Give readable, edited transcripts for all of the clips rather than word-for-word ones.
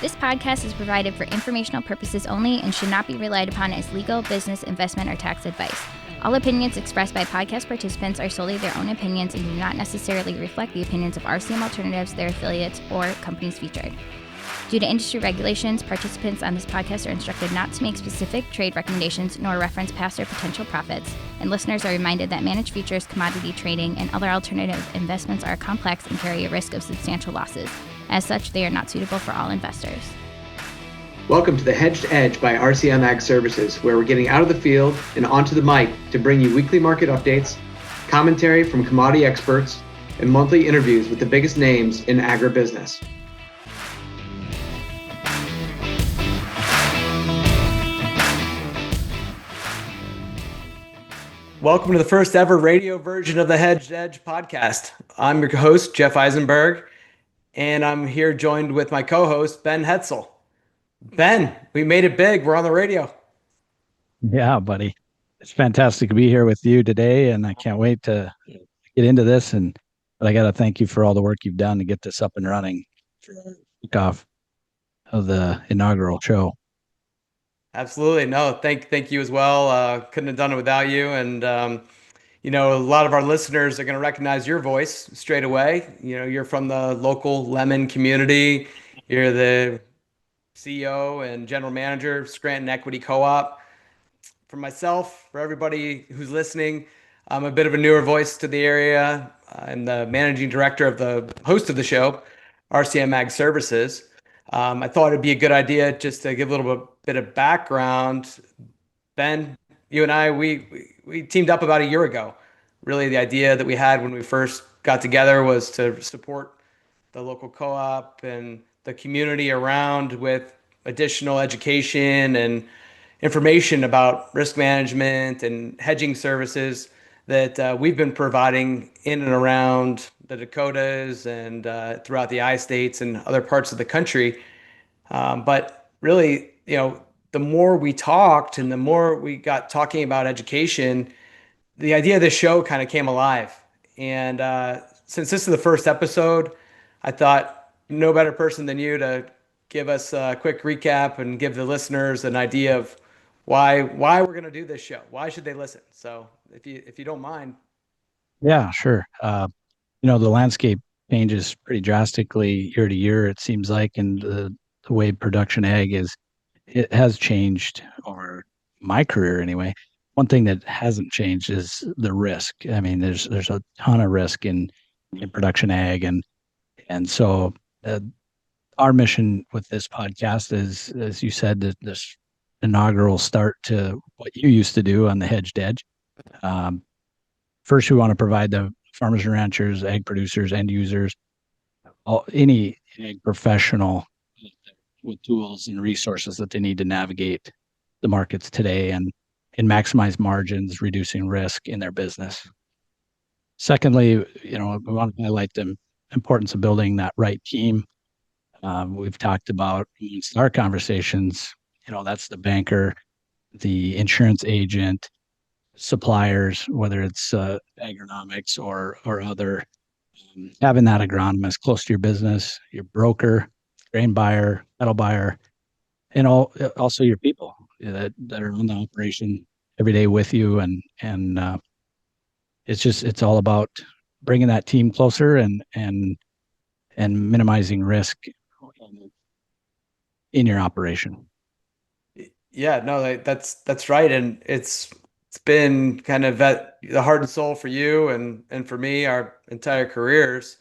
This podcast is provided for informational purposes only and should not be relied upon as legal, business, investment, or tax advice. All opinions expressed by podcast participants are solely their own opinions and do not necessarily reflect the opinions of RCM Alternatives, their affiliates, or companies featured. Due to industry regulations, participants on this podcast are instructed not to make specific trade recommendations nor reference past or potential profits, and listeners are reminded that managed futures, commodity trading, and other alternative investments are complex and carry a risk of substantial losses. As such, they are not suitable for all investors. Welcome to the Hedged Edge by RCM Ag Services, where we're getting out of the field and onto the mic to bring you weekly market updates, commentary from commodity experts, and monthly interviews with the biggest names in agribusiness. Welcome to the first ever radio version of the Hedged Edge podcast. I'm your host, Jeff Eizenberg, and I'm here joined with my co-host, Ben Hetzel. Ben, we made it big. We're on the radio. Yeah, buddy. It's fantastic to be here with you today, and I can't wait to get into this. But I got to thank you for all the work you've done to get this up and running for the kickoff of the inaugural show. Absolutely. No, thank you as well. Couldn't have done it without you. And, a lot of our listeners are going to recognize your voice straight away. You're from the local lemon community. You're the CEO and general manager of Scranton Equity Co-op. For myself, for everybody who's listening, I'm a bit of a newer voice to the area. I'm the managing director of the host of the show, RCM Ag Services. I thought it'd be a good idea just to give a little bit of background. Ben, you and I, we teamed up about a year ago. Really, the idea that we had when we first got together was to support the local co-op and the community around with additional education and information about risk management and hedging services that we've been providing in and around the Dakotas and throughout the I-states and other parts of the country. But really, the more we talked and the more we got talking about education, the idea of this show kind of came alive. And since this is the first episode, I thought no better person than you to give us a quick recap and give the listeners an idea of why we're going to do this show. Why should they listen? So if you don't mind. Yeah, sure. The landscape changes pretty drastically year to year, it seems like, and the way production ag it has changed over my career anyway. One thing that hasn't changed is the risk. I mean, there's a ton of risk in production ag, and so our mission with this podcast is, as you said, this inaugural start to what you used to do on the Hedged Edge. First, we want to provide the farmers and ranchers, ag producers, end users, any ag professional with tools and resources that they need to navigate the markets today and maximize margins, reducing risk in their business. Secondly, we want to highlight the importance of building that right team. We've talked about in our conversations, that's the banker, the insurance agent, suppliers, whether it's agronomics or other, having that agronomist close to your business, your broker, grain buyer, metal buyer, and also your people that are on the operation every day with you. And it's all about bringing that team closer and minimizing risk in your operation. Yeah, no, that's right. And it's been kind of at the heart and soul for you and for me, our entire careers.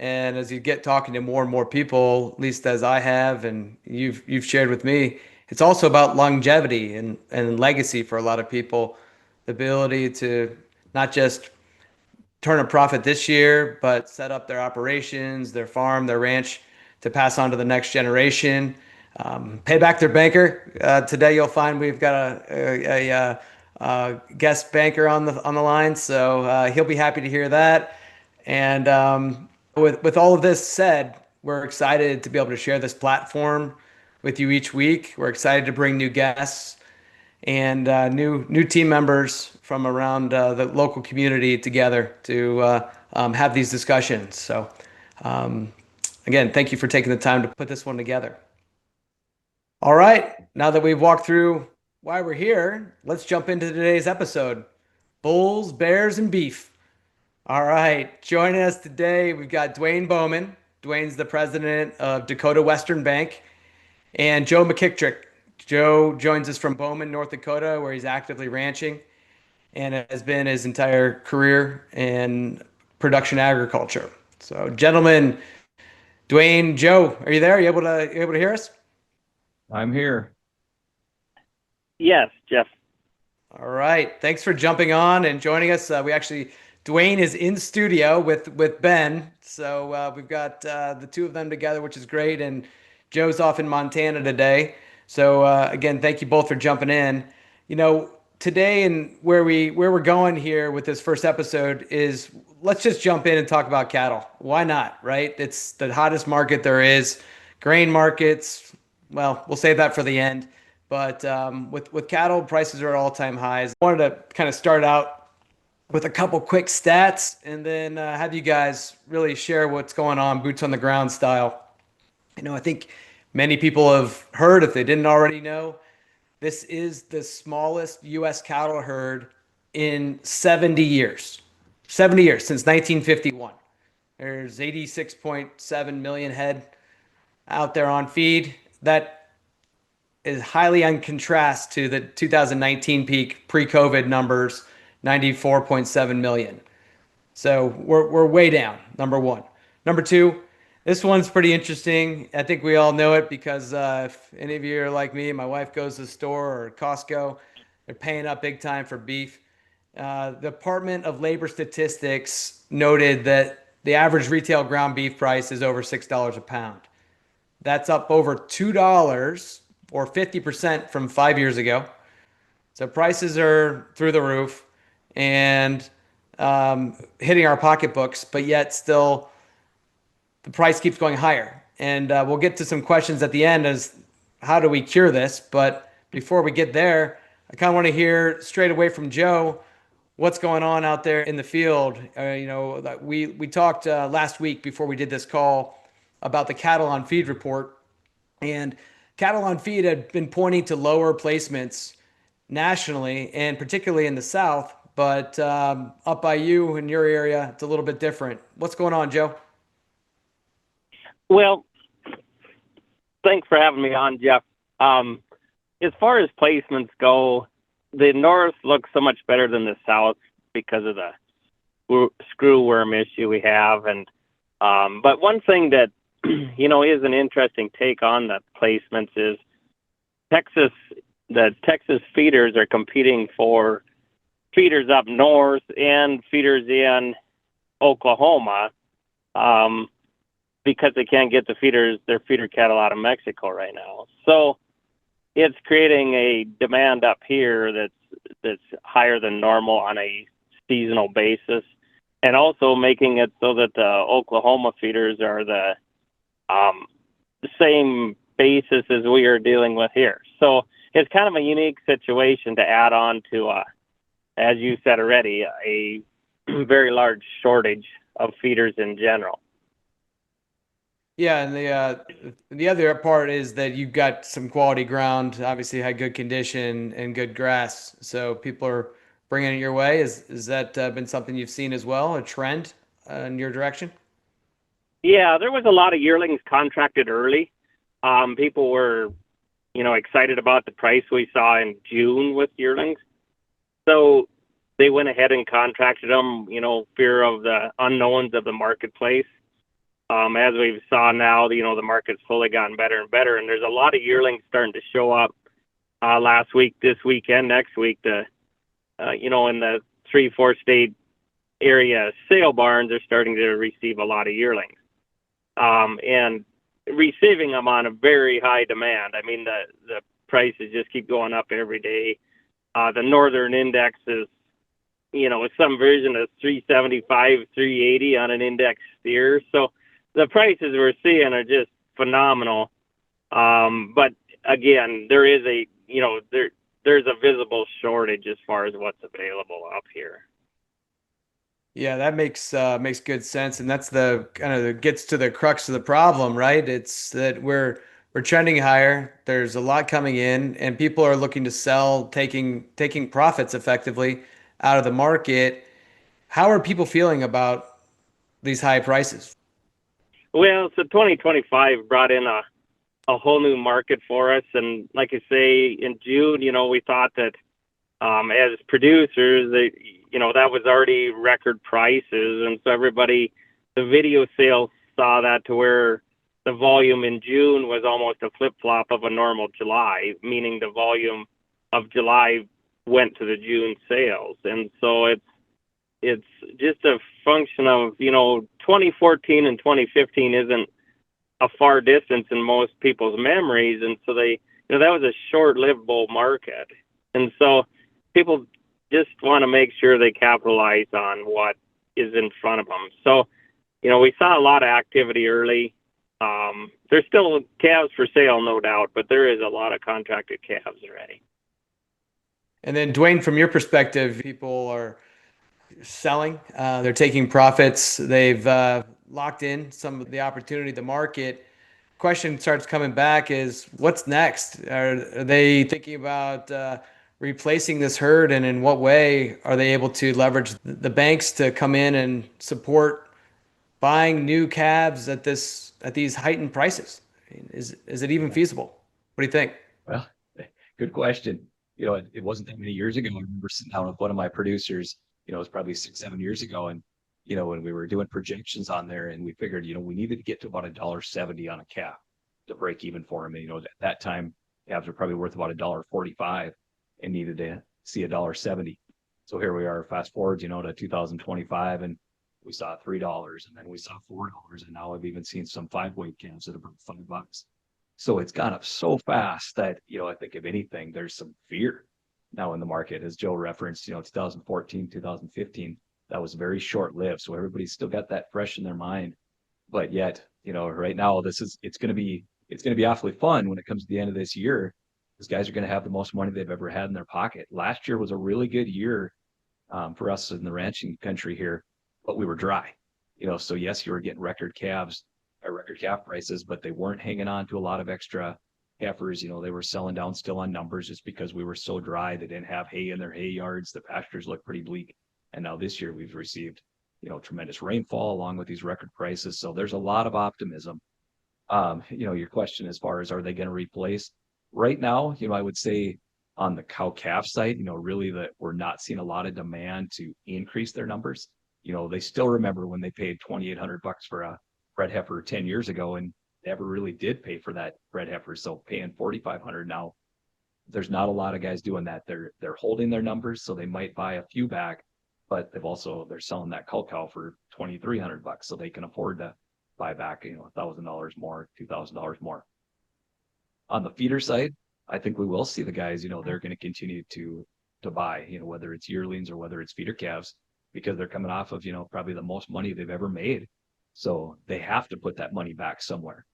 And as you get talking to more and more people, at least as I have, and you've shared with me, it's also about longevity and legacy for a lot of people. The ability to not just turn a profit this year, but set up their operations, their farm, their ranch to pass on to the next generation. Pay back their banker. Today you'll find we've got a guest banker on the line, so he'll be happy to hear that. And with all of this said, we're excited to be able to share this platform with you each week. We're excited to bring new guests and new team members from around the local community together to have these discussions. So again, thank you for taking the time to put this one together. All right, now that we've walked through why we're here, let's jump into today's episode. Bulls, Bears, and Beef. All right, joining us today, we've got Dwayne Bowman. Dwayne's the president of Dakota Western Bank, and Joe McKitrick. Joe joins us from Bowman, North Dakota, where he's actively ranching and has been his entire career in production agriculture. So, gentlemen, Dwayne, Joe, are you there? Are you able to hear us? I'm here. Yes, Jeff. All right. Thanks for jumping on and joining us. Dwayne is in studio with Ben. So we've got the two of them together, which is great. And Joe's off in Montana today. So again, thank you both for jumping in. You know, today and where we're going here with this first episode is let's just jump in and talk about cattle. Why not, right? It's the hottest market there is. Grain markets, well, we'll save that for the end. But with cattle, prices are at all-time highs. I wanted to kind of start out with a couple quick stats and then have you guys really share what's going on, boots on the ground style. You know, I think many people have heard, if they didn't already know, this is the smallest U.S. cattle herd in 70 years. 70 years, since 1951. There's 86.7 million head out there on feed. That is highly in contrast to the 2019 peak pre-COVID numbers, 94.7 million. So we're way down, number one. Number two, this one's pretty interesting. I think we all know it because if any of you are like me, my wife goes to the store or Costco, they're paying up big time for beef. The Department of Labor Statistics noted that the average retail ground beef price is over $6 a pound. That's up over $2 or 50% from 5 years ago. So prices are through the roof and hitting our pocketbooks, but yet still the price keeps going higher. And we'll get to some questions at the end as how do we cure this? But before we get there, I kind of want to hear straight away from Joe what's going on out there in the field. We talked last week before we did this call about the cattle on feed report, and cattle on feed had been pointing to lower placements nationally and particularly in the South, but up by you in your area, it's a little bit different. What's going on, Joe? Well, thanks for having me on, Jeff. As far as placements go, the North looks so much better than the South because of the screw worm issue we have. And but one thing that is an interesting take on the placements is the Texas feeders are competing for feeders up north and feeders in Oklahoma because they can't get their feeder cattle out of Mexico right now. So it's creating a demand up here that's higher than normal on a seasonal basis, and also making it so that the Oklahoma feeders are the same basis as we are dealing with here. So it's kind of a unique situation to add on to, as you said already, a very large shortage of feeders in general. Yeah, and the other part is that you've got some quality ground, obviously had good condition and good grass, so people are bringing it your way. Is that been something you've seen as well, a trend in your direction? Yeah, there was a lot of yearlings contracted early. People were, excited about the price we saw in June with yearlings. So they went ahead and contracted them, fear of the unknowns of the marketplace. As we saw now, the market's slowly gotten better and better, and there's a lot of yearlings starting to show up last week, this weekend, next week. In the 3-4 state area sale barns are starting to receive a lot of yearlings. And receiving them on a very high demand. I mean, the prices just keep going up every day. The northern index is, some version of 375, 380 on an index steer. So the prices we're seeing are just phenomenal. But again, there is there's a visible shortage as far as what's available up here. Yeah, that makes good sense, and that's the kind of gets to the crux of the problem, right? It's that we're we're trending higher. There's a lot coming in, and people are looking to sell, taking profits effectively out of the market. How are people feeling about these high prices? Well, so 2025 brought in a whole new market for us. And like I say, in June, we thought that as producers, that was already record prices. And so everybody, the video sales saw that to where the volume in June was almost a flip flop of a normal July, meaning the volume of July went to the June sales. And so it's just a function of, 2014 and 2015 isn't a far distance in most people's memories. And so that was a short-lived bull market. And so people just want to make sure they capitalize on what is in front of them. So, we saw a lot of activity early. There's still calves for sale, no doubt, but there is a lot of contracted calves already. And then, Dwayne, from your perspective, people are selling, they're taking profits, they've locked in some of the opportunity, the market. Question starts coming back is what's next? Are they thinking about replacing this herd, and in what way are they able to leverage the banks to come in and support buying new calves at these heightened prices? I mean, is it even feasible? What do you think? Well, good question. It wasn't that many years ago. I remember sitting down with one of my producers, it was probably 6, 7 years ago. And, when we were doing projections on there, and we figured, we needed to get to about $1.70 on a calf to break even for him. And, at that time, calves were probably worth about $1.45 and needed to see $1.70. So here we are, fast forward, to 2025, and we saw $3, and then we saw $4, and now I've even seen some 5-weight calves that are about $5. So it's gone up so fast that, I think if anything, there's some fear now in the market. As Joe referenced, 2014, 2015, that was very short lived. So everybody's still got that fresh in their mind. But yet, right now, it's going to be awfully fun when it comes to the end of this year. These guys are going to have the most money they've ever had in their pocket. Last year was a really good year for us in the ranching country here, but we were dry. So yes, you were getting record calf prices, but they weren't hanging on to a lot of extra heifers. They were selling down still on numbers just because we were so dry. They didn't have hay in their hay yards. The pastures looked pretty bleak. And now this year we've received, tremendous rainfall along with these record prices. So there's a lot of optimism. Your question as far as are they going to replace right now, I would say on the cow calf side, really that we're not seeing a lot of demand to increase their numbers. They still remember when they paid $2,800 for a bred heifer 10 years ago, and never really did pay for that bred heifer. So paying $4,500 now, there's not a lot of guys doing that. They're holding their numbers, so they might buy a few back, but they're selling that cull cow for $2,300, so they can afford to buy back, $1,000 more, $2,000 more. On the feeder side, I think we will see the guys, they're going to continue to buy, whether it's yearlings or whether it's feeder calves, because they're coming off of, probably the most money they've ever made. So they have to put that money back somewhere.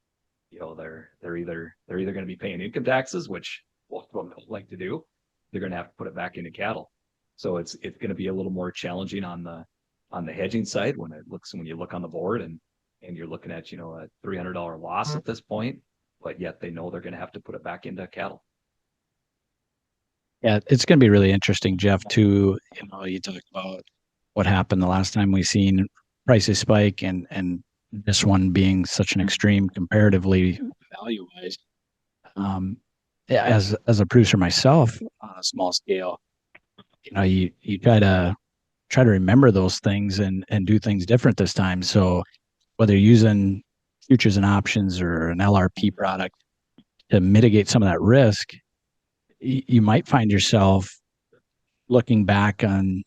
They're either going to be paying income taxes, which most of them don't like to do. They're going to have to put it back into cattle. So it's going to be a little more challenging on the hedging side when you look on the board and you're looking at, a $300 loss at this point, but yet they know they're going to have to put it back into cattle. Yeah, it's going to be really interesting, Jeff, too. You talked about what happened the last time we seen prices spike and this one being such an extreme comparatively value-wise. As a producer myself on a small scale, you try to remember those things and do things different this time. So whether you're using futures and options or an LRP product to mitigate some of that risk, you might find yourself looking back on,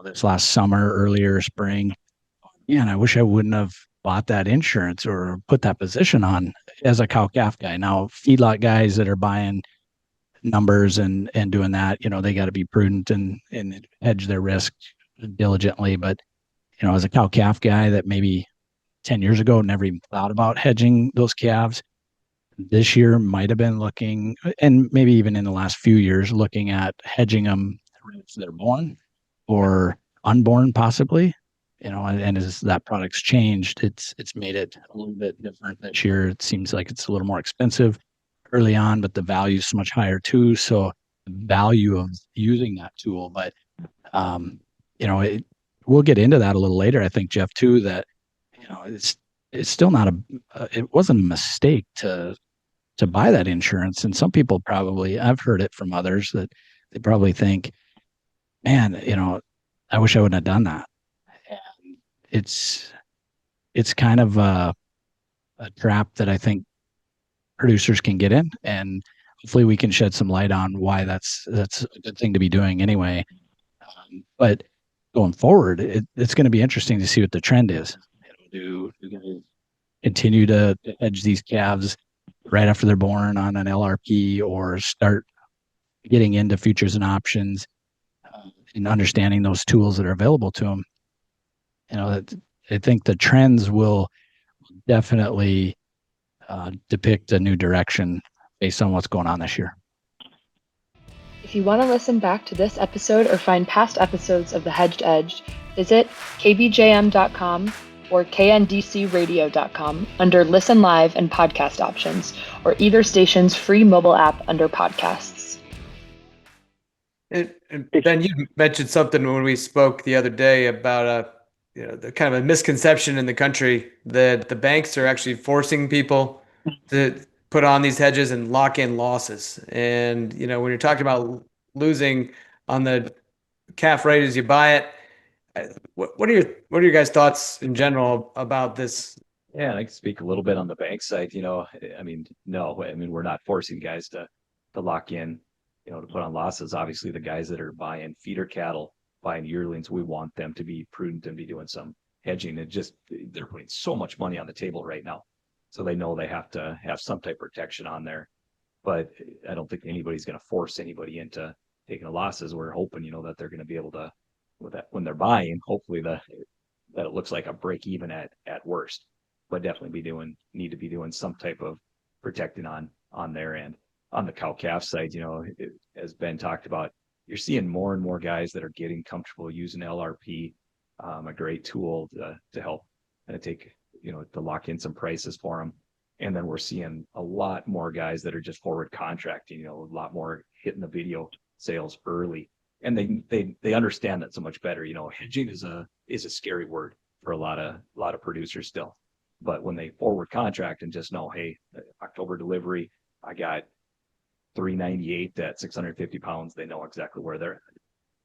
this last summer, earlier spring. Man, I wish I wouldn't have bought that insurance or put that position on as a cow calf guy. Now, feedlot guys that are buying numbers and doing that, they got to be prudent and hedge their risk diligently. But, as a cow calf guy that maybe 10 years ago never even thought about hedging those calves, this year might have been looking, and maybe even in the last few years, looking at hedging them if they're born or unborn possibly. And as that product's changed, it's made it a little bit different this year. It seems like it's a little more expensive. early on, but the value is so much higher too. So the value of using that tool, but we'll get into that a little later. I think, Jeff, too, that it's still not it wasn't a mistake to buy that insurance. And some people probably, I've heard it from others that they probably think, man, I wish I wouldn't have done that. And it's kind of a trap that I think producers can get in, and hopefully we can shed some light on why that's a good thing to be doing anyway. But going forward, it's going to be interesting to see what the trend is. Do guys continue to edge these calves right after they're born on an LRP, or start getting into futures and options and understanding those tools that are available to them? I think the trends will definitely depict a new direction based on what's going on this year. If you want to listen back to this episode or find past episodes of The Hedged Edge, visit kbjm.com or kndcradio.com under Listen Live and podcast options, or either station's free mobile app under podcasts. And Ben, you mentioned something when we spoke the other day about the kind of a misconception in the country that the banks are actually forcing people to put on these hedges and lock in losses. And when you're talking about losing on the calf rate as you buy it, what are your guys' thoughts in general about this? Yeah, I can speak a little bit on the bank side. No, we're not forcing guys to lock in, to put on losses. Obviously, the guys that are buying feeder cattle, buying yearlings, we want them to be prudent and be doing some hedging. They're putting so much money on the table right now, so they know they have to have some type of protection on there. But I don't think anybody's going to force anybody into taking the losses. We're hoping, that they're going to be able to, with that when they're buying, hopefully that it looks like a break even at worst, but definitely need to be doing some type of protecting on their end. On the cow calf side, as Ben talked about, you're seeing more and more guys that are getting comfortable using LRP, a great tool to help kind of take, to lock in some prices for them. And then we're seeing a lot more guys that are just forward contracting, a lot more hitting the video sales early. And they understand that so much better. Hedging is a scary word for a lot of producers still. But when they forward contract and just know, hey, October delivery, I got 398 at 650 pounds, they know exactly where they're at.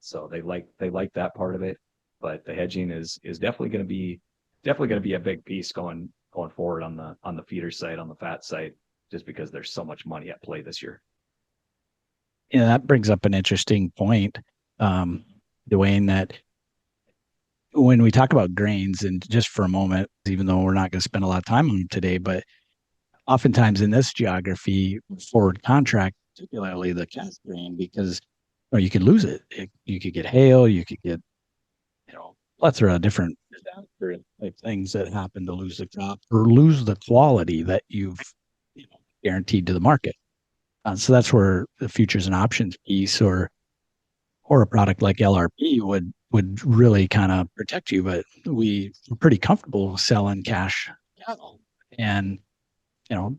So they like that part of it. But the hedging is definitely going to be a big piece going forward on the feeder side, on the fat side, just because there's so much money at play this year. Yeah, that brings up an interesting point, Dwayne, that when we talk about grains, and just for a moment, even though we're not going to spend a lot of time on them today, but oftentimes in this geography, forward contract, particularly the calf grain, because you could lose it. You could get hail, you could get, plethora of different things that happen to lose the crop or lose the quality that you've guaranteed to the market. So that's where the futures and options piece or a product like LRP would really kind of protect you. But we're pretty comfortable selling cash cattle. And,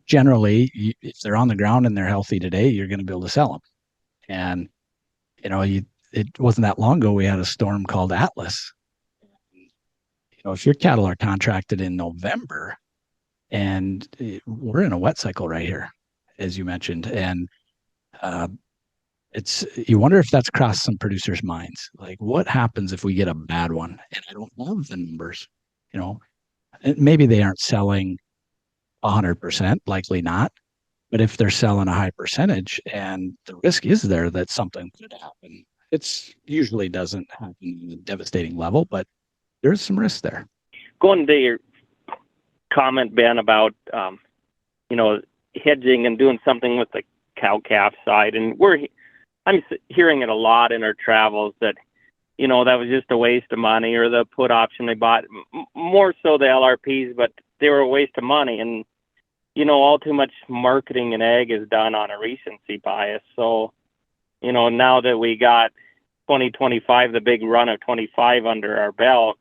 generally, if they're on the ground and they're healthy today, you're going to be able to sell them. And, it wasn't that long ago we had a storm called Atlas. If your cattle are contracted in November, and we're in a wet cycle right here, as you mentioned, and you wonder if that's crossed some producers' minds. Like, what happens if we get a bad one? And I don't have the numbers. Maybe they aren't selling 100%, likely not. But if they're selling a high percentage, and the risk is there that something could happen, it's usually doesn't happen in a devastating level, but there's some risk there. Going to your comment, Ben, about hedging and doing something with the cow calf side, and I'm hearing it a lot in our travels that that was just a waste of money, or the put option they bought, more so the LRPs, but they were a waste of money. And all too much marketing in ag is done on a recency bias. So now that we got 2025, the big run of 25 under our belt,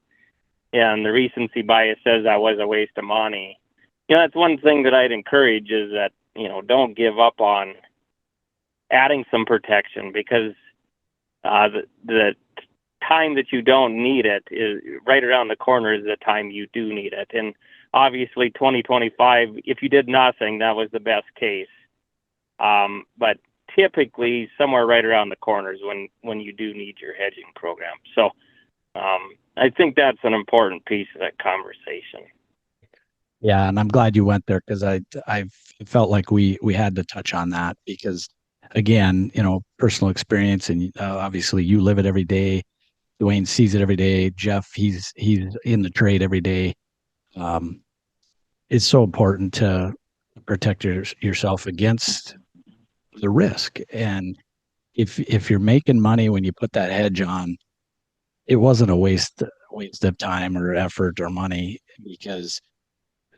and the recency bias says that was a waste of money, that's one thing that I'd encourage, is that don't give up on adding some protection, because the time that you don't need it is right around the corner is the time you do need it. And obviously 2025, if you did nothing, that was the best case. But typically somewhere right around the corners when you do need your hedging program. So I think that's an important piece of that conversation. Yeah, and I'm glad you went there, because I felt like we had to touch on that, because again, personal experience, and obviously you live it every day. Dwayne sees it every day. Jeff, he's in the trade every day. It's so important to protect yourself against the risk. And if you're making money when you put that hedge on, it wasn't a waste of time or effort or money, because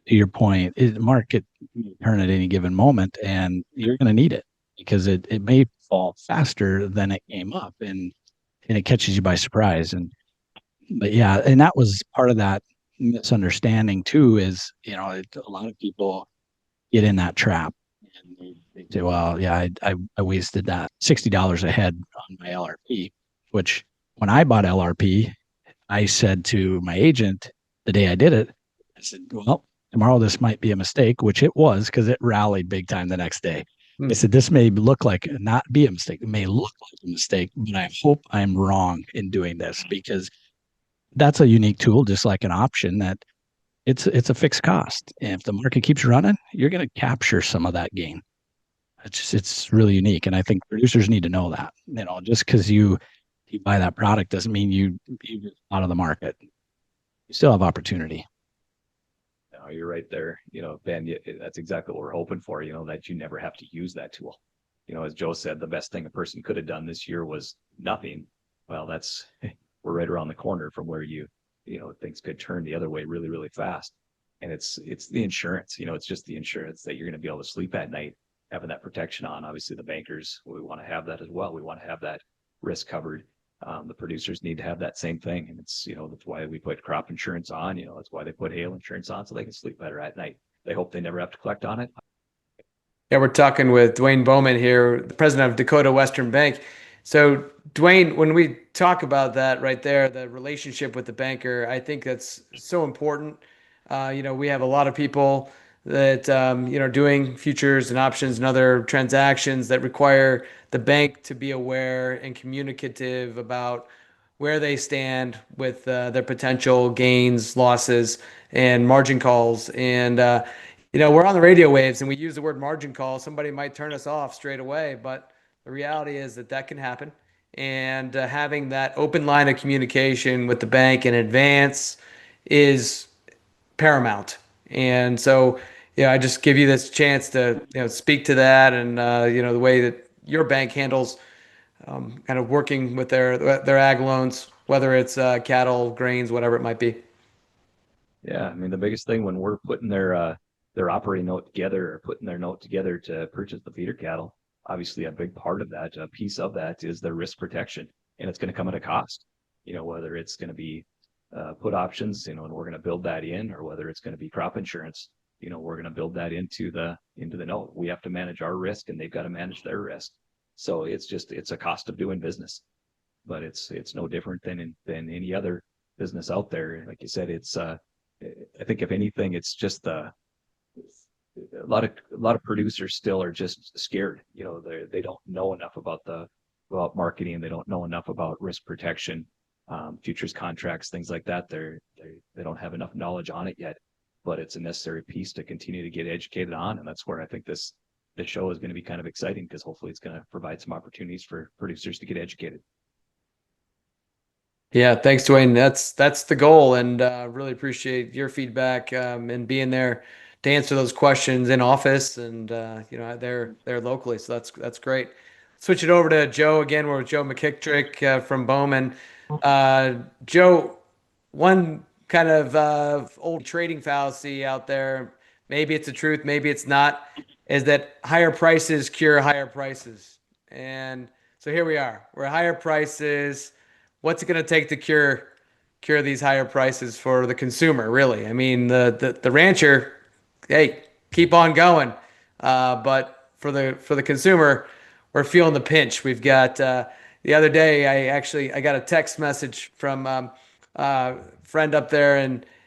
to your point, the market may turn at any given moment, and you're going to need it, because it may fall faster than it came up, and it catches you by surprise. But yeah, and that was part of that misunderstanding too, is, a lot of people get in that trap, and they say, well, yeah, I wasted that $60 a head on my LRP, which when I bought LRP, I said to my agent the day I did it, I said, well, tomorrow this might be a mistake, which it was, because it rallied big time the next day. I said, this may look like not be a mistake. It may look like a mistake, but I hope I'm wrong in doing this, because that's a unique tool, just like an option, that it's a fixed cost. And if the market keeps running, you're going to capture some of that gain. It's really unique. And I think producers need to know that, just because you buy that product doesn't mean you out of the market. You still have opportunity. No, you're right there. Ben, that's exactly what we're hoping for, that you never have to use that tool. As Joe said, the best thing a person could have done this year was nothing. Well, we're right around the corner from where things could turn the other way really, really fast. And it's the insurance, it's just the insurance that you're going to be able to sleep at night, having that protection on. Obviously the bankers, we want to have that as well. We want to have that risk covered. The producers need to have that same thing. And it's, that's why we put crop insurance on, that's why they put hail insurance on, so they can sleep better at night. They hope they never have to collect on it. Yeah, we're talking with Dwayne Bowman here, the president of Dakota Western Bank. So, Dwayne, when we talk about that right there, the relationship with the banker, I think that's so important. We have a lot of people that, doing futures and options and other transactions that require the bank to be aware and communicative about where they stand with their potential gains, losses, and margin calls. And, we're on the radio waves and we use the word margin call. Somebody might turn us off straight away, but the reality is that can happen. And having that open line of communication with the bank in advance is paramount. And so, I just give you this chance to, speak to that, and, the way that your bank handles kind of working with their ag loans, whether it's cattle, grains, whatever it might be. Yeah, I mean, the biggest thing when we're putting their operating note together, or putting their note together to purchase the feeder cattle, obviously a big part of that, a piece of that, is their risk protection, and it's going to come at a cost. Whether it's going to be put options, and we're going to build that in, or whether it's going to be crop insurance, we're going to build that into the note. We have to manage our risk, and they've got to manage their risk. So it's a cost of doing business, but it's no different than any other business out there. Like you said, I think if anything, it's just a lot of producers still are just scared. They don't know enough about marketing. They don't know enough about risk protection, futures contracts, things like that. They don't have enough knowledge on it yet, but it's a necessary piece to continue to get educated on. And that's where I think this show is going to be kind of exciting, because hopefully it's going to provide some opportunities for producers to get educated. Yeah, thanks, Dwayne. That's the goal, and really appreciate your feedback and being there to answer those questions in office, and there locally. So that's great. Switch it over to Joe again. We're with Joe McKitrick from Bowman. Joe, one kind of old trading fallacy out there, maybe it's the truth, maybe it's not, is that higher prices cure higher prices. And so here we are. We're at higher prices. What's it going to take to cure these higher prices for the consumer, really? I mean, the rancher, hey, keep on going. But for the consumer, we're feeling the pinch. We've got the other day, I got a text message from friend up there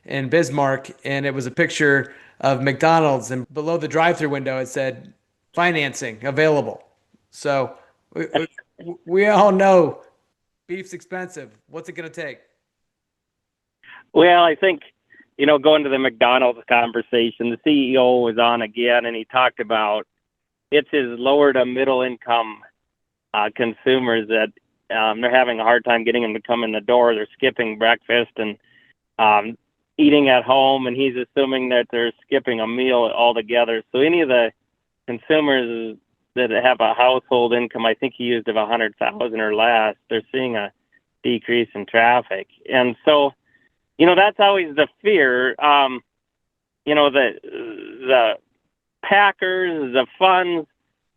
in Bismarck, and it was a picture of McDonald's, and below the drive-through window it said financing available. So we all know beef's expensive. What's it going to take? Well, I think, going to the McDonald's conversation, the CEO was on again, and he talked about it's his lower to middle income consumers that they're having a hard time getting them to come in the door. They're skipping breakfast and eating at home, and he's assuming that they're skipping a meal altogether. So any of the consumers that have a household income, I think he used of 100,000 or less, they're seeing a decrease in traffic. And so, that's always the fear. The packers, the funds,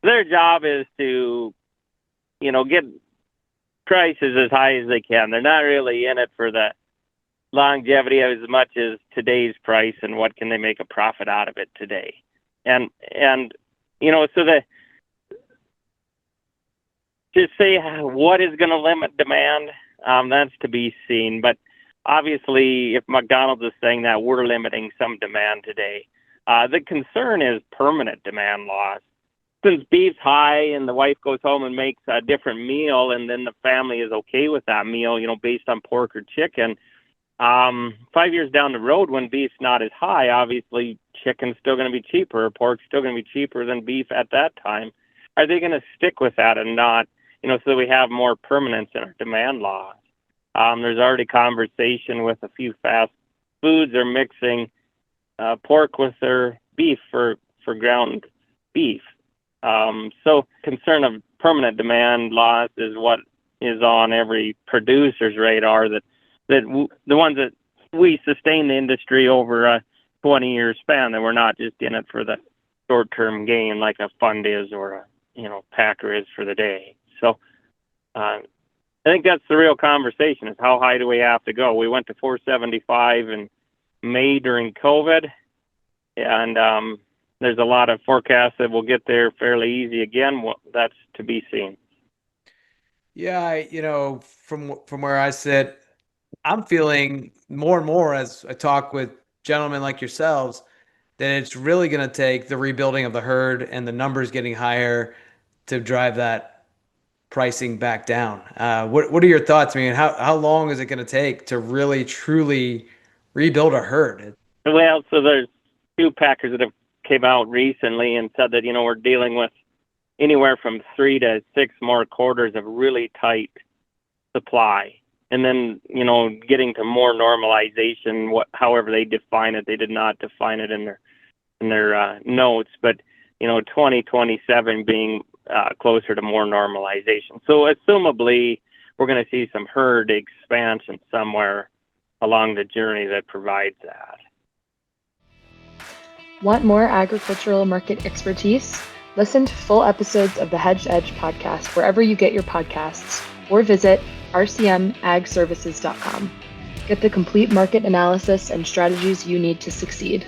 their job is to, get prices as high as they can. They're not really in it for the longevity as much as today's price and what can they make a profit out of it today. And so to say what is going to limit demand, that's to be seen. But obviously, if McDonald's is saying that, we're limiting some demand today. The concern is permanent demand loss. Since beef's high and the wife goes home and makes a different meal, and then the family is okay with that meal, based on pork or chicken, 5 years down the road when beef's not as high, obviously chicken's still going to be cheaper, or pork's still going to be cheaper than beef at that time. Are they going to stick with that and not, so that we have more permanence in our demand loss? There's already conversation with a few fast foods. They're mixing pork with their beef for ground beef. So concern of permanent demand loss is what is on every producer's radar, that the ones that we sustain the industry over a 20-year span, that we're not just in it for the short-term gain like a fund is or a packer is for the day. So I think that's the real conversation, is how high do we have to go? We went to 475 in May during COVID, and there's a lot of forecasts that we'll get there fairly easy again. Well, that's to be seen. Yeah, from where I sit, I'm feeling more and more as I talk with gentlemen like yourselves that it's really going to take the rebuilding of the herd and the numbers getting higher to drive that pricing back down. What are your thoughts? I mean, how long is it going to take to really truly rebuild a herd? Well, so there's two packers that have came out recently and said that, we're dealing with anywhere from 3 to 6 more quarters of really tight supply. And then, getting to more normalization, however they define it. They did not define it in their notes, but, 2027 being closer to more normalization. So assumably, we're going to see some herd expansion somewhere along the journey that provides that. Want more agricultural market expertise? Listen to full episodes of the Hedged Edge podcast wherever you get your podcasts, or visit rcmagservices.com. Get the complete market analysis and strategies you need to succeed.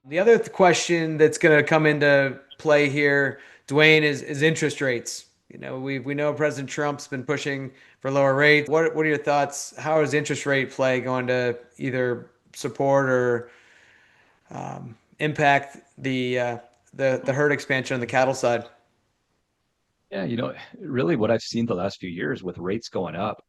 The other question that's going to come into play here, Dwayne, is interest rates. We know President Trump's been pushing for lower rates. What are your thoughts? How is interest rate play going to either support or impact the herd expansion on the cattle side? Yeah, really what I've seen the last few years with rates going up,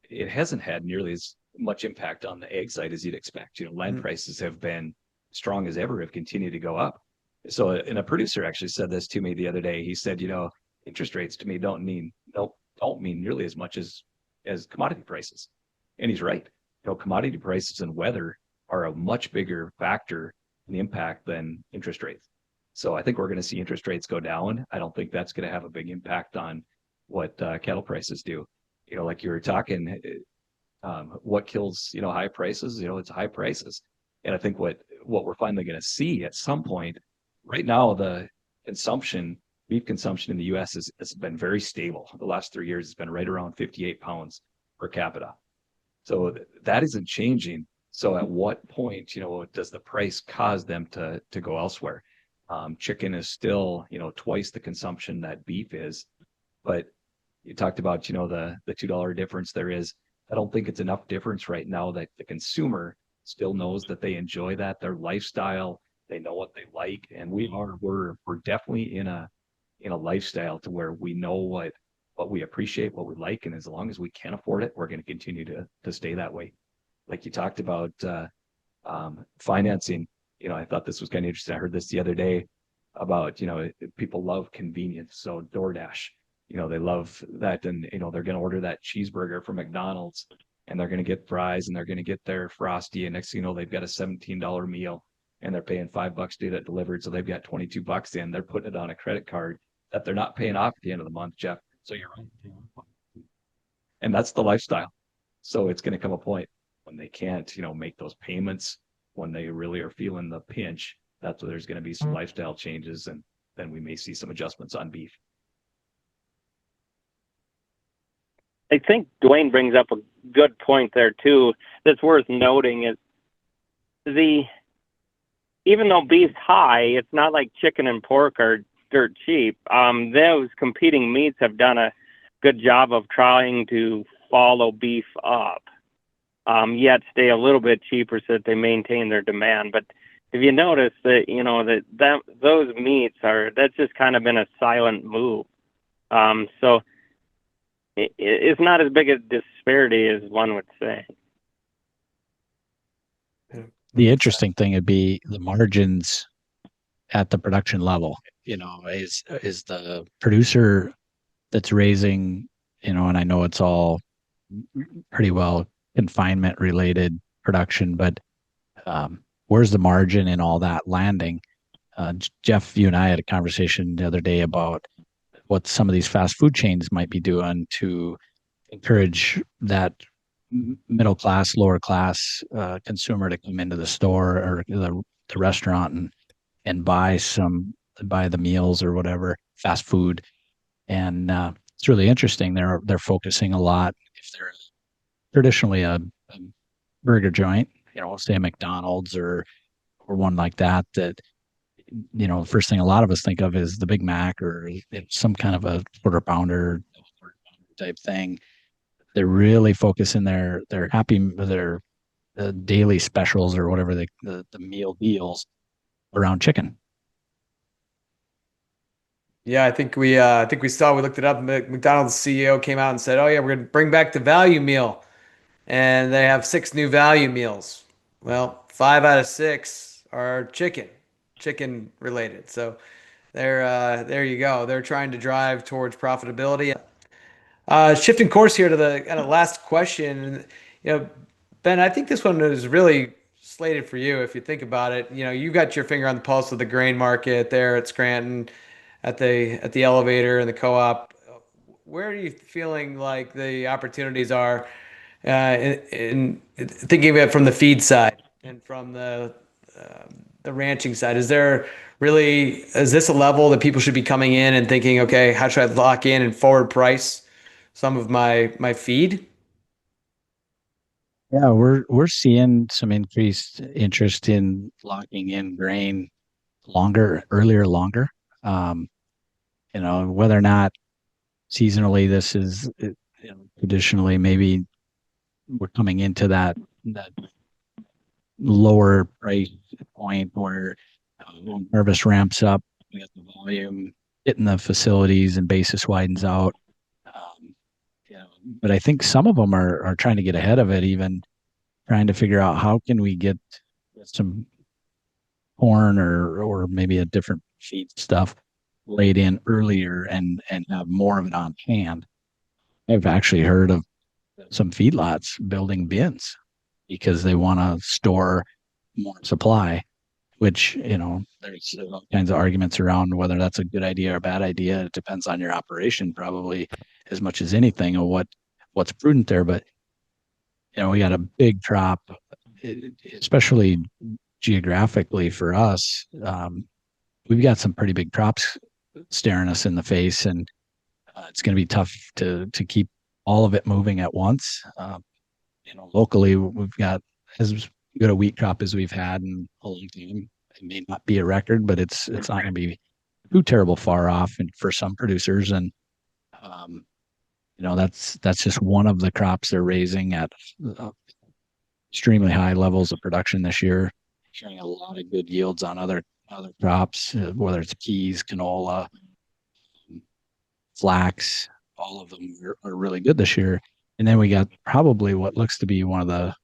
it hasn't had nearly as much impact on the egg side as you'd expect. Land prices have been strong as ever, have continued to go up. So, and a producer actually said this to me the other day. He said, interest rates to me don't mean nearly as much as commodity prices. And he's right. Commodity prices and weather are a much bigger factor in the impact than interest rates. So I think we're going to see interest rates go down. I don't think that's going to have a big impact on what cattle prices do. Like you were talking, what kills, high prices, it's high prices. And I think what we're finally going to see at some point, right now, the beef consumption in the U.S. has been very stable. The last 3 years has been right around 58 pounds per capita. So that isn't changing. So at what point, does the price cause them to go elsewhere? Chicken is still, twice the consumption that beef is. But you talked about, the $2 difference there is. I don't think it's enough difference right now that the consumer still knows that they enjoy that, their lifestyle, they know what they like. And we're definitely in a lifestyle to where we know what we appreciate, what we like. And as long as we can afford it, we're going to continue to stay that way. Like you talked about financing, I thought this was kind of interesting. I heard this the other day about, people love convenience. So DoorDash, they love that. And, they're going to order that cheeseburger from McDonald's and they're going to get fries and they're going to get their Frosty. And next thing you know, they've got a $17 meal and they're paying $5 to get it delivered. So they've got $22 in, they're putting it on a credit card that they're not paying off at the end of the month, Jeff. So you're right. And that's the lifestyle. So it's going to come a point when they can't, make those payments, when they really are feeling the pinch. That's where there's going to be some lifestyle changes, and then we may see some adjustments on beef. I think Dwayne brings up a good point there too. That's worth noting is even though beef's high, it's not like chicken and pork are dirt cheap. Those competing meats have done a good job of trying to follow beef up, yet stay a little bit cheaper so that they maintain their demand. But if you notice that those meats that's just kind of been a silent move. So it's not as big a disparity as one would say. The interesting thing would be the margins at the production level. Is the producer that's raising, and I know it's all pretty well confinement related production, but where's the margin in all that landing? Jeff, you and I had a conversation the other day about what some of these fast food chains might be doing to encourage that middle class, lower class consumer to come into the store or the restaurant and buy the meals or whatever, fast food. And it's really interesting. They're focusing a lot. If they're traditionally a burger joint, say a McDonald's or one like that, the first thing a lot of us think of is the Big Mac or some kind of a quarter pounder type thing. They're really focusing their daily specials or whatever the meal deals around chicken. Yeah, I think we looked it up. McDonald's CEO came out and said, "Oh yeah, we're going to bring back the value meal," and they have 6 new value meals. Well, 5 out of 6 are chicken related. So there you go. They're trying to drive towards profitability. Shifting course here to the kind of last question. Ben, I think this one is really slated for you if you think about it. You got your finger on the pulse of the grain market there at Scranton, at the elevator and the co-op. Where are you feeling like the opportunities are in thinking of it from the feed side and from the ranching side? Is this a level that people should be coming in and thinking, okay, how should I lock in and forward price some of my feed? Yeah, we're seeing some increased interest in locking in grain earlier, longer. Whether or not seasonally this is, traditionally maybe we're coming into that lower price point where when harvest ramps up, we got the volume hitting the facilities and basis widens out. But I think some of them are trying to get ahead of it, even trying to figure out how can we get some corn or maybe a different feed stuff laid in earlier and have more of it on hand. I've actually heard of some feedlots building bins because they want to store more supply, which, there's all kinds of arguments around whether that's a good idea or a bad idea. It depends on your operation, probably as much as anything, or what's prudent there. But, we got a big crop, especially geographically for us. We've got some pretty big crops staring us in the face, and it's going to be tough to keep all of it moving at once. Locally, we've got as good a wheat crop as we've had in a long time. It may not be a record, but it's not going to be too terrible far off, and for some producers, and that's just one of the crops they're raising at extremely high levels of production this year, showing a lot of good yields on other crops, whether it's peas, canola, flax. All of them are really good this year. And then we got probably what looks to be one of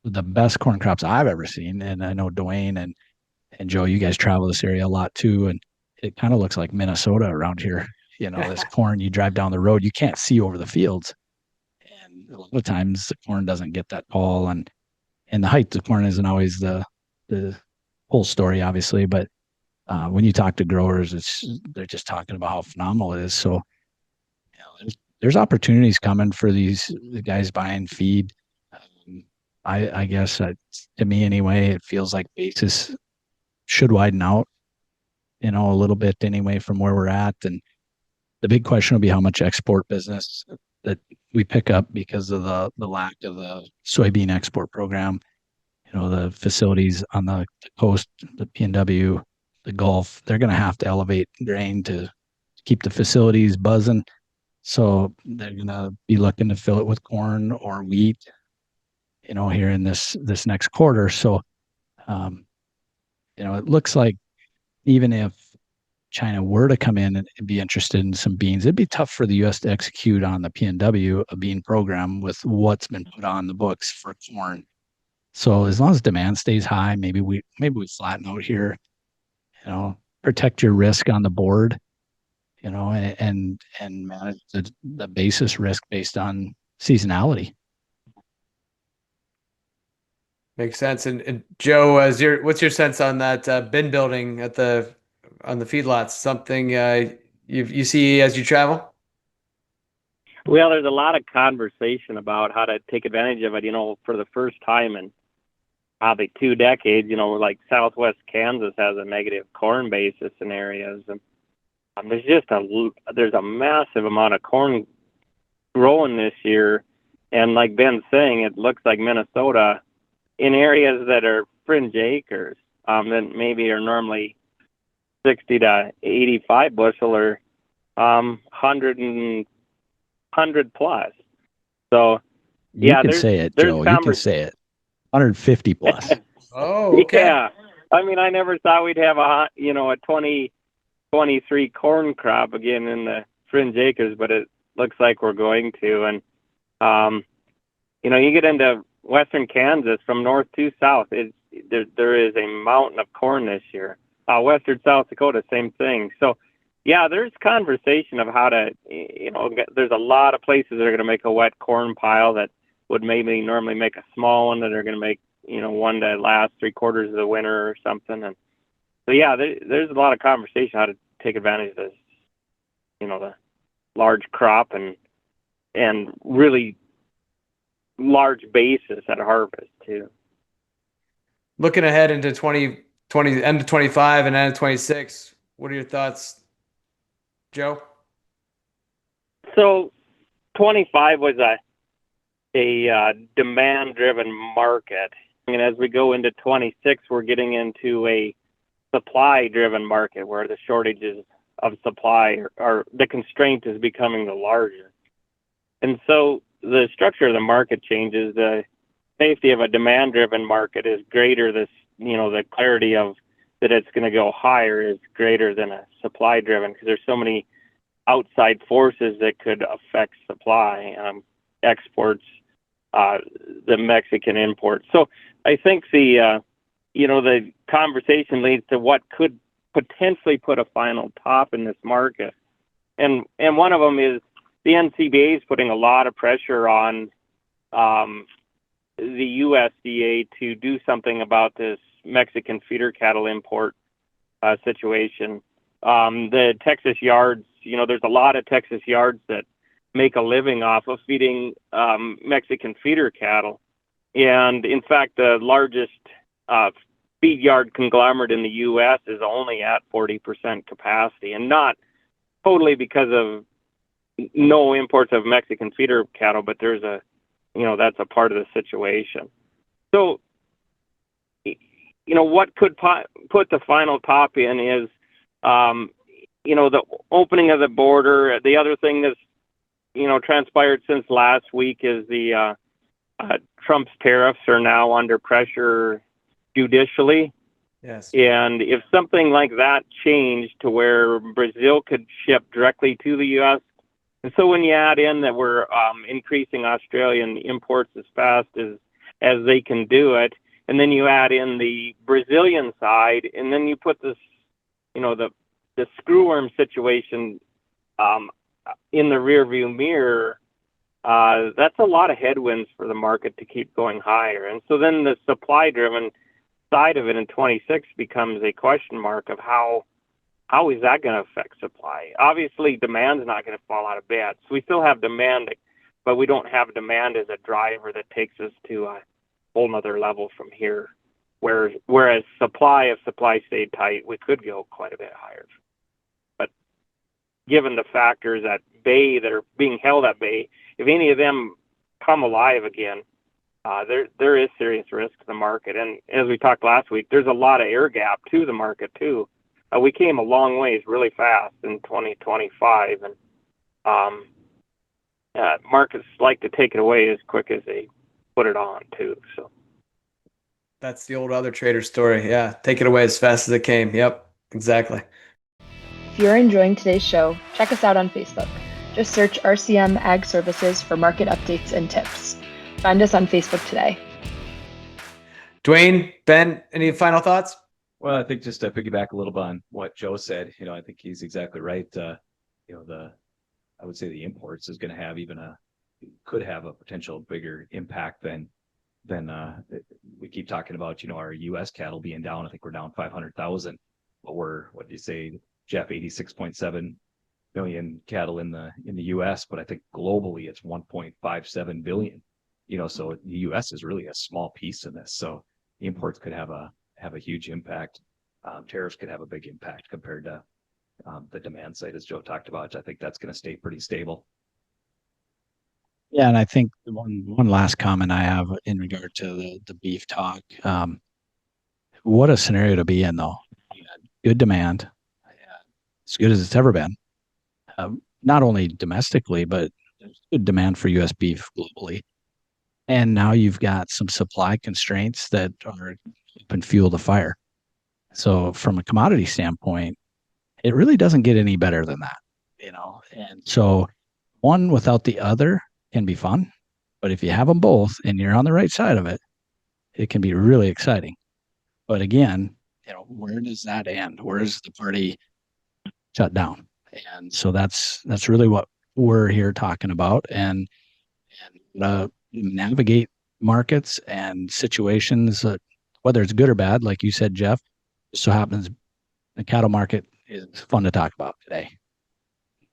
the best corn crops I've ever seen. And I know Dwayne and Joe, you guys travel this area a lot too, and it kind of looks like Minnesota around here. This corn, you drive down the road, you can't see over the fields. And a lot of times the corn doesn't get that tall, and the height of corn isn't always the whole story, obviously. But when you talk to growers, they're just talking about how phenomenal it is. So there's opportunities coming for the guys buying feed. I guess to me anyway, it feels like basis should widen out, a little bit anyway from where we're at. And the big question will be how much export business that we pick up because of the lack of the soybean export program. The facilities on the coast, the PNW, the Gulf, they're going to have to elevate grain to keep the facilities buzzing. So they're going to be looking to fill it with corn or wheat, here in this next quarter. So, it looks like even if China were to come in and be interested in some beans, it'd be tough for the U.S. to execute on the PNW, a bean program, with what's been put on the books for corn. So as long as demand stays high, maybe we flatten out here, protect your risk on the board, and manage the basis risk based on seasonality. Makes sense. And Joe, what's your sense on that bin building on the feedlots? Something you see as you travel? Well, there's a lot of conversation about how to take advantage of it. For the first time in probably 2 decades, like Southwest Kansas has a negative corn basis in areas, and there's a massive amount of corn growing this year, and like Ben's saying, it looks like Minnesota, in areas that are fringe acres, that maybe are normally 60 to 85 bushel, or 100 plus. So you can say it, Joe. You can say it. 150 plus. Oh, okay. Yeah. I never thought we'd have a 2023 corn crop again in the fringe acres, but it looks like we're going to. And, you get into Western Kansas from north to south, there is a mountain of corn this year. Western South Dakota, same thing. So, yeah, there's conversation of how to, there's a lot of places that are going to make a wet corn pile that would maybe normally make a small one, that are going to make, one that lasts 3/4 of the winter or something. And so, yeah, there's a lot of conversation how to take advantage of this, the large crop and really large basis at harvest too. Looking ahead into 2020, end of 25 and end of 26, what are your thoughts, Joe? So 25 was a demand-driven market. And as we go into 26, we're getting into a supply-driven market where the shortages of supply are the constraint is becoming the larger. And so the structure of the market changes. The safety of a demand-driven market is greater. The clarity of that it's going to go higher is greater than a supply-driven, because there's so many outside forces that could affect supply, exports, the Mexican imports. So I think the conversation leads to what could potentially put a final top in this market. And one of them is the NCBA is putting a lot of pressure on the USDA to do something about this Mexican feeder cattle import situation. The Texas yards, there's a lot of Texas yards that make a living off of feeding Mexican feeder cattle. And in fact, the largest feed yard conglomerate in the U.S. is only at 40% capacity, and not totally because of no imports of Mexican feeder cattle, but there's that's a part of the situation. So, what could put the final top in is, the opening of the border. The other thing that's, transpired since last week is the Trump's tariffs are now under pressure judicially. Yes. And if something like that changed to where Brazil could ship directly to the U.S., and so when you add in that we're increasing Australian imports as fast as they can do it, and then you add in the Brazilian side, and then you put this, the screwworm situation in the rearview mirror, that's a lot of headwinds for the market to keep going higher. And so then the supply-driven side of it in 26 becomes a question mark of how is that going to affect supply? Obviously, demand's not going to fall out of bed. So we still have demand, but we don't have demand as a driver that takes us to a whole nother level from here. Whereas if supply stayed tight, we could go quite a bit higher. But given the factors at bay that are being held at bay, if any of them come alive again, there is serious risk to the market. And as we talked last week, there's a lot of air gap to the market too. We came a long ways really fast in 2025, and markets like to take it away as quick as they put it on too. So that's the old other trader story. Yeah, take it away as fast as it came. Yep, exactly. If you're enjoying today's show, check us out on Facebook. Just search RCM Ag Services for market updates and tips. Find us on Facebook today. Dwayne, Ben, any final thoughts? Well, I think just to piggyback a little bit on what Joe said, I think he's exactly right. I would say the imports is going to have could have a potential bigger impact than we keep talking about, our U.S. cattle being down. I think we're down 500,000, but what do you say, Jeff, 86.7 million cattle in the U.S., but I think globally it's 1.57 billion, so the U.S. is really a small piece in this. So the imports could have a huge impact. Tariffs could have a big impact compared to the demand side, as Joe talked about. I think that's going to stay pretty stable. Yeah, and I think one last comment I have in regard to the beef talk. What a scenario to be in, though. Good demand, as good as it's ever been. Not only domestically, but there's good demand for U.S. beef globally. And now you've got some supply constraints that are helping fuel the fire. So from a commodity standpoint, it really doesn't get any better than that, And so one without the other can be fun, but if you have them both and you're on the right side of it, it can be really exciting. But again, where does that end? Where does the party shut down? And so that's really what we're here talking about, and navigate markets and situations, whether it's good or bad, like you said, Jeff. Just so happens the cattle market is fun to talk about today.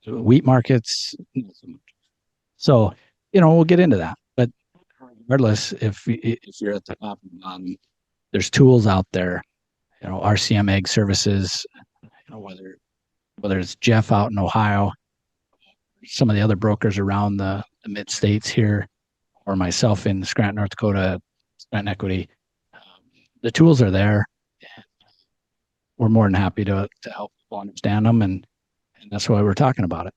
So wheat markets, so we'll get into that. But regardless, if you're at the top of the mountain, there's tools out there. RCM Ag Services. Whether it's Jeff out in Ohio, some of the other brokers around the mid states here, or myself in Scranton, North Dakota, Scranton Equity, the tools are there. We're more than happy to help people understand them, and that's why we're talking about it.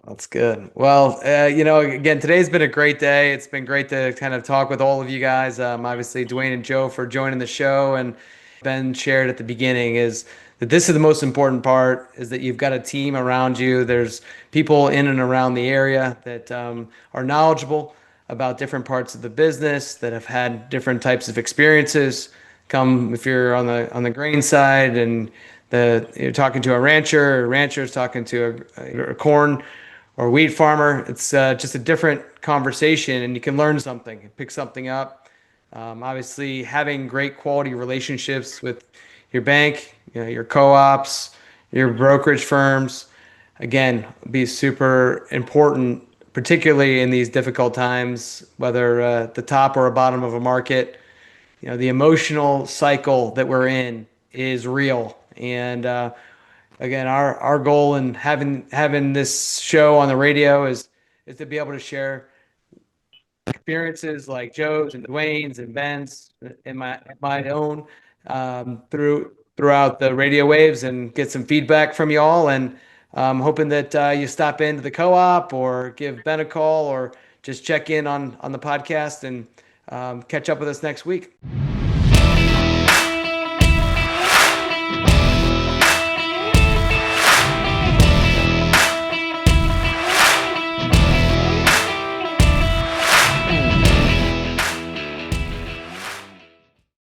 That's good. Well, again, today's been a great day. It's been great to kind of talk with all of you guys. Obviously, Dwayne and Joe for joining the show, and Ben shared at the beginning is that this is the most important part, is that you've got a team around you. There's people in and around the area that are knowledgeable about different parts of the business, that have had different types of experiences. If you're on the grain side and you're talking to a rancher's talking to a corn or wheat farmer, it's just a different conversation, and you can learn something, pick something up. Obviously, having great quality relationships with your bank, your co-ops, your brokerage firms, again, be super important, particularly in these difficult times, whether at the top or a bottom of a market. The emotional cycle that we're in is real. And again, our goal in having this show on the radio is to be able to share experiences like Joe's and Dwayne's and Ben's and my own, throughout the radio waves and get some feedback from you all. And hoping that you stop into the co-op or give Ben a call or just check in on the podcast and catch up with us next week.